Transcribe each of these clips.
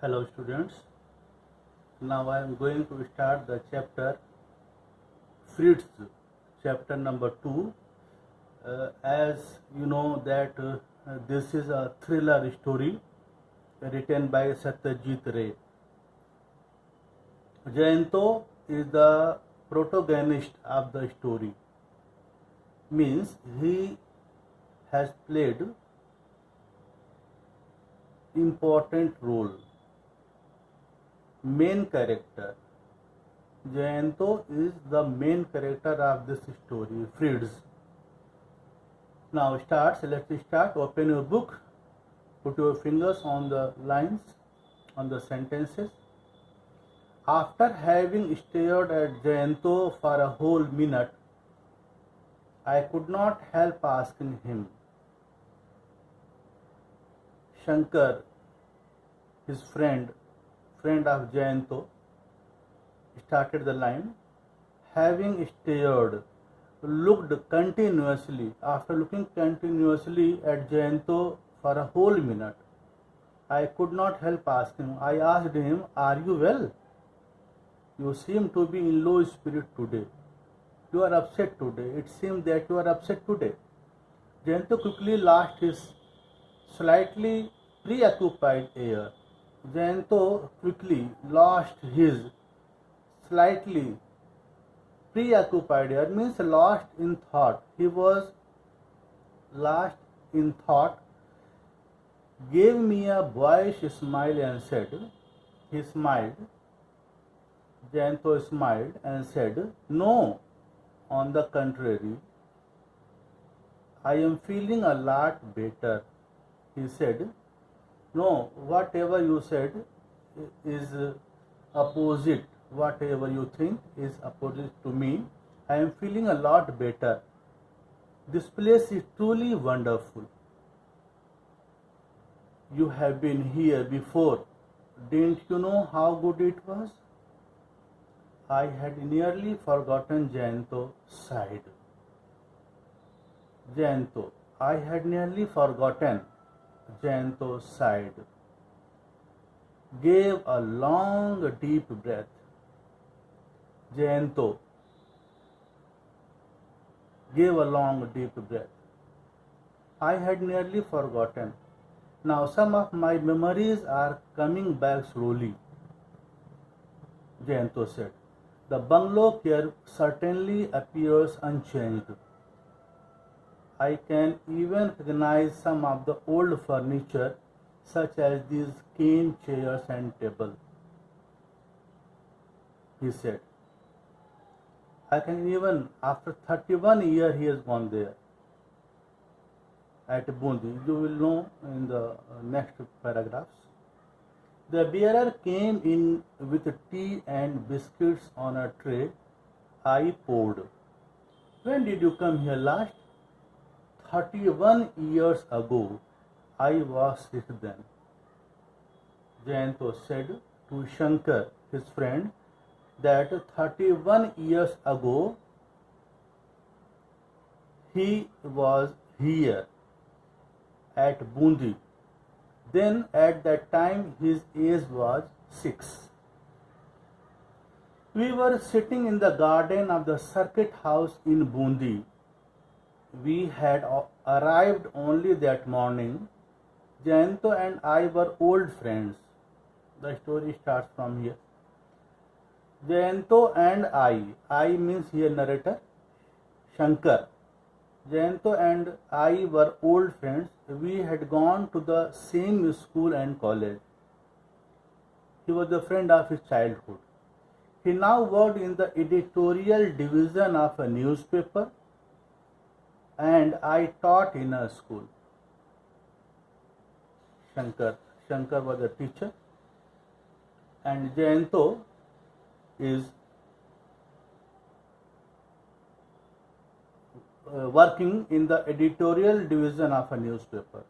Hello students, now I am going to start the chapter Fritz, chapter number 2. As you know that this is a thriller story written by Satyajit Ray. Jayanto is the protagonist of the story, means he has played important role. Main character. Jayanto is the main character of this story, Fritz. Now let's start. Open your book, put your fingers on the lines, on the sentences. After having stared at Jayanto for a whole minute, I could not help asking him. Shankar, his friend of Jayanto, started the line. Having stared, after looking continuously at Jayanto for a whole minute, I could not help asking. I asked him, "Are you well? You seem to be in low spirit today. You are upset today. It seems that you are upset today." Jayanto quickly lost his slightly preoccupied air. Jayanto quickly lost his slightly preoccupied air, means lost in thought. He was lost in thought, gave me a boyish smile and said, he smiled, Jayanto smiled and said, "No, on the contrary, I am feeling a lot better." He said, "No, whatever you said is opposite. Whatever you think is opposite to me. I am feeling a lot better. This place is truly wonderful. You have been here before. Didn't you know how good it was?" I had nearly forgotten, Jayanto sighed. I had nearly forgotten. Jayanto sighed, gave a long deep breath. Jayanto gave a long deep breath. I had nearly forgotten. Now some of my memories are coming back slowly, Jayanto said. The bungalow here certainly appears unchanged. I can even recognize some of the old furniture, such as these cane chairs and table, he said. I can even, after 31 years he has gone there, at Bundi. You will know in the next paragraphs. The bearer came in with tea and biscuits on a tray. I poured. "When did you come here last?" 31 years ago. I was sick then. Jayanto said to Shankar, his friend, that 31 years ago he was here at Bundi. Then at that time his age was 6. We were sitting in the garden of the circuit house in Bundi. We had arrived only that morning. Jayanto and I were old friends. The story starts from here. Jayanto and I means here narrator, Shankar. Jayanto and I were old friends. We had gone to the same school and college. He was the friend of his childhood. He now worked in the editorial division of a newspaper, and I taught in a school. Shankar was a teacher, and Jayanto is working in the editorial division of a newspaper.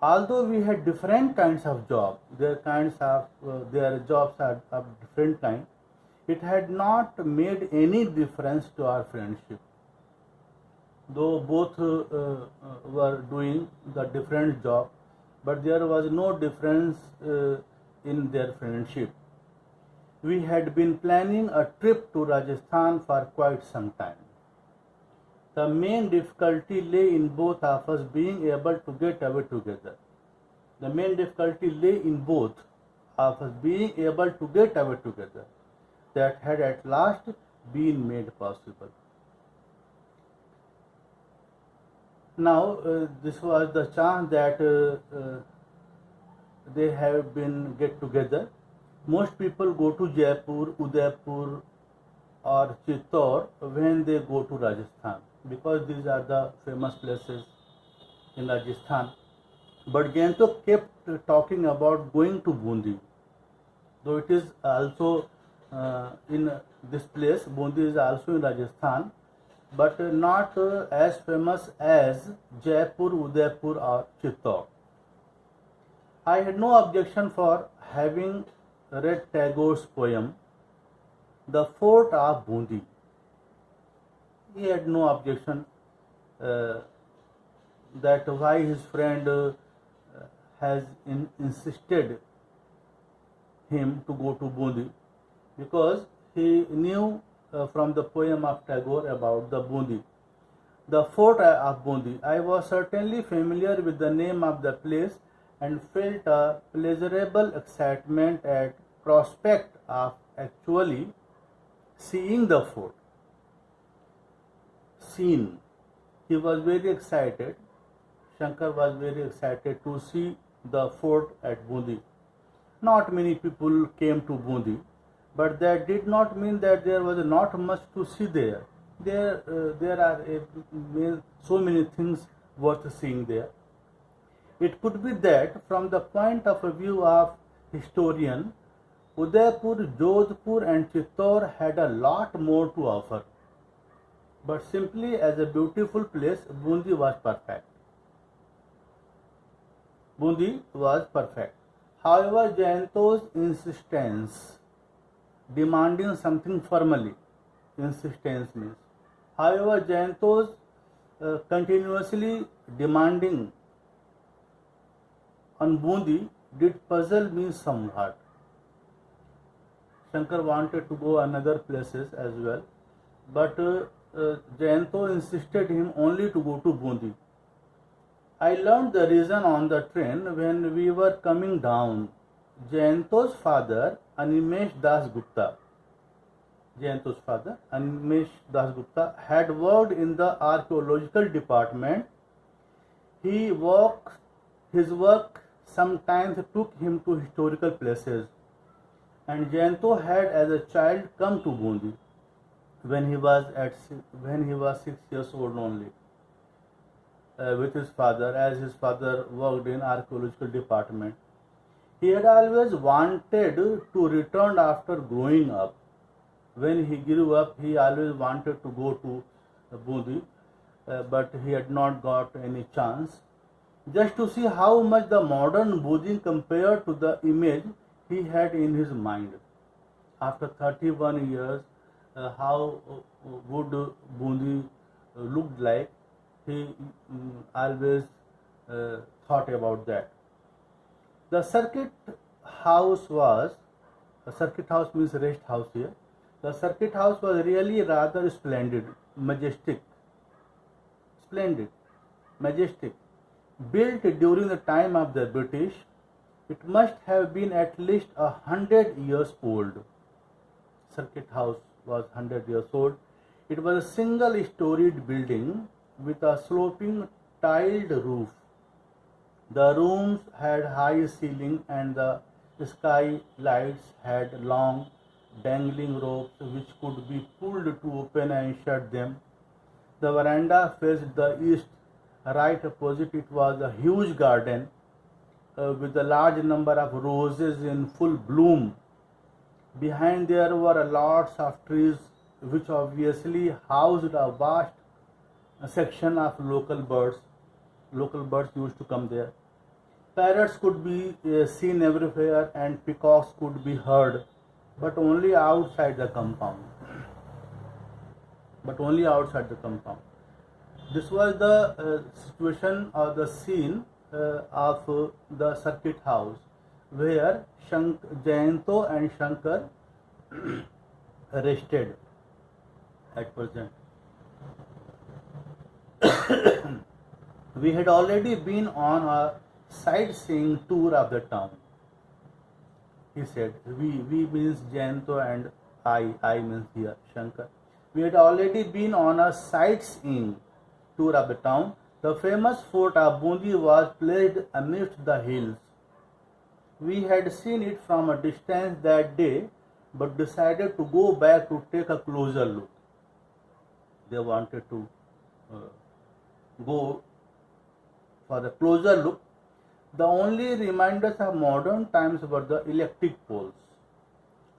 Although we had different kinds of jobs, their jobs are of different kind, it had not made any difference to our friendship. Though both were doing the different job, but there was no difference in their friendship. We had been planning a trip to Rajasthan for quite some time. The main difficulty lay in both of us being able to get away together. The main difficulty lay in both of us being able to get away together. That had at last been made possible. Now, this was the chance that they have been get together. Most people go to Jaipur, Udaipur or Chittor when they go to Rajasthan, because these are the famous places in Rajasthan. But Gantok kept talking about going to Bundi, though it is also in this place. Bundi is also in Rajasthan, but not as famous as Jaipur, Udaipur or Chittor. I had no objection for having read Tagore's poem, The Fort of Bundi. He had no objection that why his friend has insisted him to go to Bundi, because he knew from the poem of Tagore about the Bundi. The Fort of Bundi. I was certainly familiar with the name of the place and felt a pleasurable excitement at prospect of actually seeing the fort. Seen. He was very excited. Shankar was very excited to see the fort at Bundi. Not many people came to Bundi, but that did not mean that there was not much to see there. There are so many things worth seeing there. It could be that from the point of view of historian, Udaipur, Jodhpur and Chittor had a lot more to offer. But simply as a beautiful place, Bundi was perfect. Bundi was perfect. However, Jayanto's insistence, demanding something formally, insistence means. However, Jayanto's continuously demanding on Bundi did puzzle me somewhat. Shankar wanted to go another places as well, but Jayanto insisted him only to go to Bundi. I learned the reason on the train when we were coming down. Jayanto's father, Animesh Das Gupta, had worked in the archaeological department. His work sometimes took him to historical places, and Jayanto had as a child come to Bundi when he was 6 years old only, with his father, as his father worked in archaeological department. He had always wanted to return after growing up. When he grew up, he always wanted to go to Bundi, but he had not got any chance. Just to see how much the modern Bundi compared to the image he had in his mind. After 31 years, how would Bundi looked like, he always thought about that. The circuit house means rest house here. The circuit house was really rather splendid, majestic. Built during the time of the British, it must have been at least 100 years old. Circuit house was 100 years old. It was a single-storied building with a sloping tiled roof. The rooms had high ceiling and the skylights had long dangling ropes which could be pulled to open and shut them. The veranda faced the east. Right opposite it was a huge garden with a large number of roses in full bloom. Behind there were lots of trees which obviously housed a vast section of local birds. Local birds used to come there. Parrots could be seen everywhere and peacocks could be heard, but only outside the compound. This was the situation or the scene of the circuit house where Jayanto and Shankar rested at present. We had already been on a sightseeing tour of the town. He said, we means Jayanto and I means here Shankar. We had already been on a sightseeing tour of the town. The famous fort of Bundi was placed amidst the hills. We had seen it from a distance that day, but decided to go back to take a closer look. They wanted to go for a closer look. The only reminders of modern times were the electric poles.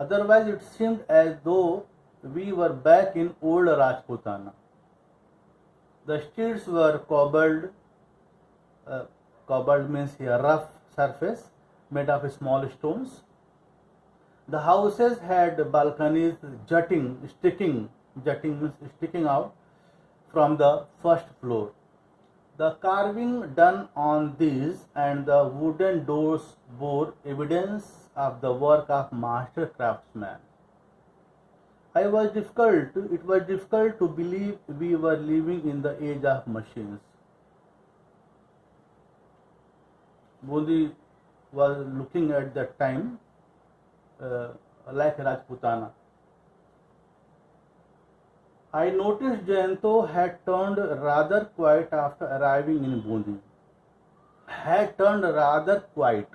Otherwise, it seemed as though we were back in old Rajputana. The streets were cobbled means a rough surface made of small stones. The houses had balconies sticking out from the first floor. The carving done on these and the wooden doors bore evidence of the work of master craftsmen. It was difficult to believe we were living in the age of machines. Bundi was looking at that time like Rajputana. I noticed Jayanto had turned rather quiet after arriving in Bundi. Had turned rather quiet.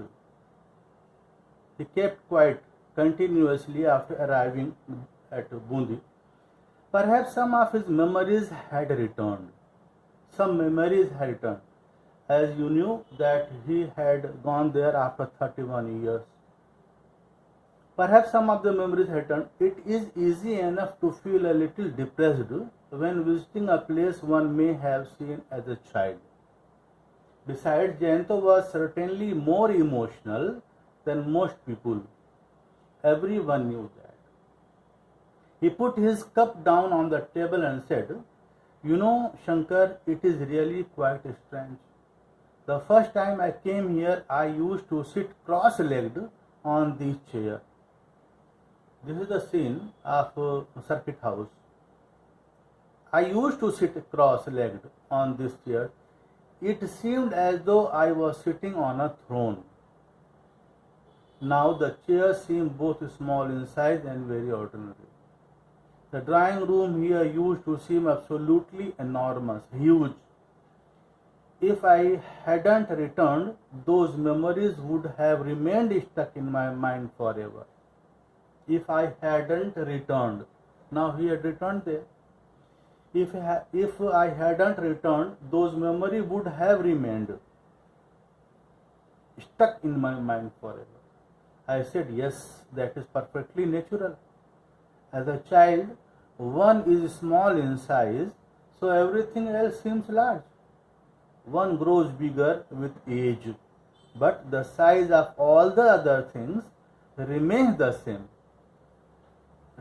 He kept quiet continuously after arriving at Bundi. Perhaps some of his memories had returned. As you knew that he had gone there after 31 years. Perhaps some of the memories had returned. It is easy enough to feel a little depressed when visiting a place one may have seen as a child. Besides, Jayanto was certainly more emotional than most people. Everyone knew that. He put his cup down on the table and said, "You know, Shankar, it is really quite strange. The first time I came here, I used to sit cross-legged on this chair." This is the scene of circuit house. I used to sit cross-legged on this chair. It seemed as though I was sitting on a throne. Now the chairs seem both small in size and very ordinary. The drawing room here used to seem absolutely enormous, huge. If I hadn't returned, those memories would have remained stuck in my mind forever. If I hadn't returned, now he had returned there. If I hadn't returned, those memories would have remained stuck in my mind forever. I said, yes, that is perfectly natural. As a child, one is small in size, so everything else seems large. One grows bigger with age, but the size of all the other things remains the same.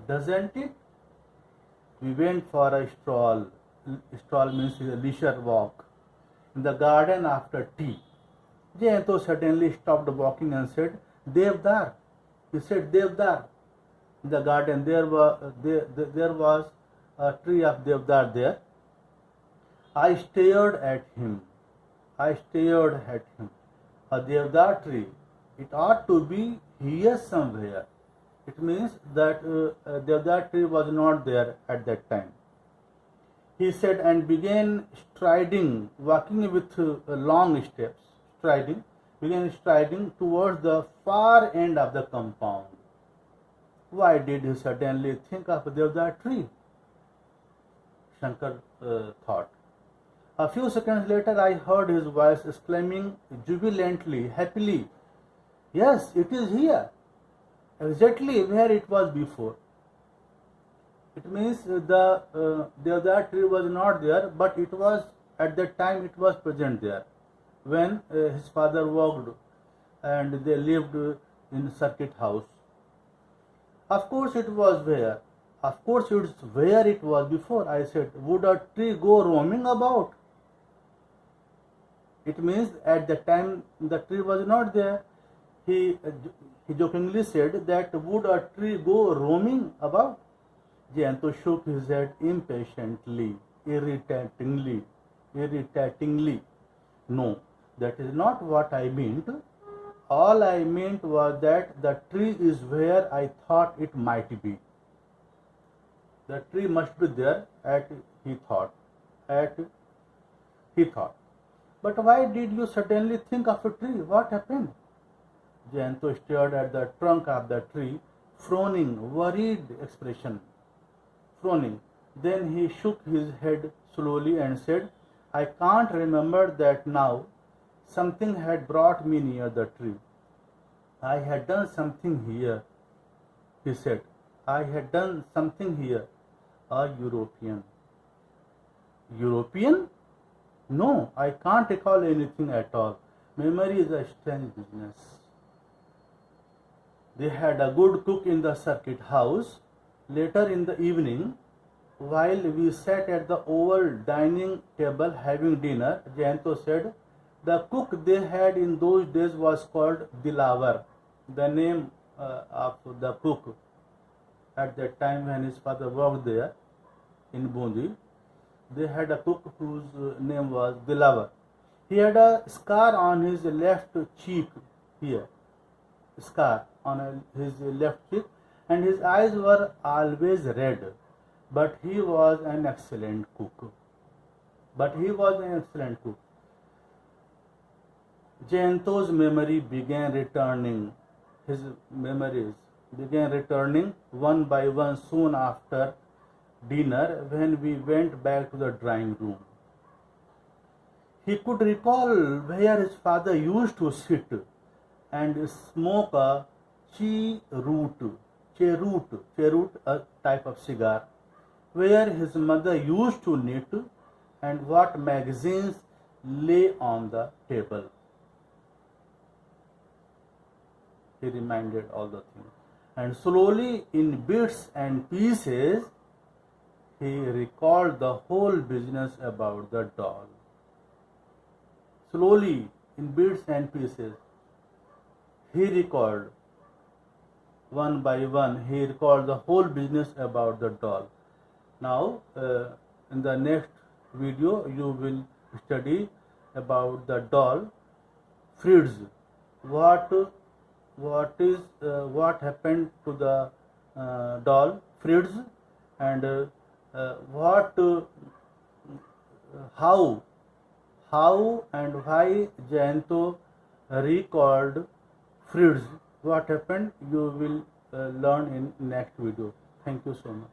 Doesn't it? We went for a stroll. Stroll means a leisure walk in the garden after tea. Jayanto suddenly stopped walking and said, "Devdar." He said, "Devdar." In the garden there was a tree of Devdar there. I stared at him. A Devdar tree. It ought to be here somewhere. It means that Devdar tree was not there at that time. He said and began striding, walking with long steps, began striding towards the far end of the compound. Why did he suddenly think of Devdar tree? Shankar thought. A few seconds later, I heard his voice exclaiming jubilantly, happily, "Yes, it is here, exactly where it was before." It means the Devdar tree was not there, but it was at that time it was present there when his father worked and they lived in circuit house. Of course it was where. Of course it's where it was before. I said, would a tree go roaming about It means at the time the tree was not there. He jokingly said that would a tree go roaming about? Jayanto shook his head impatiently, irritatingly. No, that is not what I meant. All I meant was that the tree is where I thought it might be. The tree must be there he thought. But why did you suddenly think of a tree? What happened? Jayanto stared at the trunk of the tree, frowning, worried expression. Frowning. Then he shook his head slowly and said, I can't remember that now. Something had brought me near the tree. I had done something here, he said. I had done something here. A European. European? No, I can't recall anything at all. Memory is a strange business. They had a good cook in the circuit house. Later in the evening, while we sat at the oval dining table having dinner, Jayanto said, the cook they had in those days was called Dilawar, the name of the cook at that time when his father worked there in Bundi. They had a cook whose name was Dilawar. He had a scar on his left cheek here, scar on his left cheek, and his eyes were always red. But he was an excellent cook. Jayanto's memory began returning. His memories began returning one by one soon after dinner when we went back to the drawing room. He could recall where his father used to sit and smoke a cheroot, a type of cigar, where his mother used to knit, and what magazines lay on the table. He reminded all the things. And slowly, in bits and pieces, he recalled the whole business about the doll. Slowly, in bits and pieces, he recalled one by one, he recalled the whole business about the doll. Now, in the next video, you will study about the doll Fritz. What happened to the doll Fritz, and how and why Jayanto recalled Fritz. What happened, you will learn in next video. Thank you so much.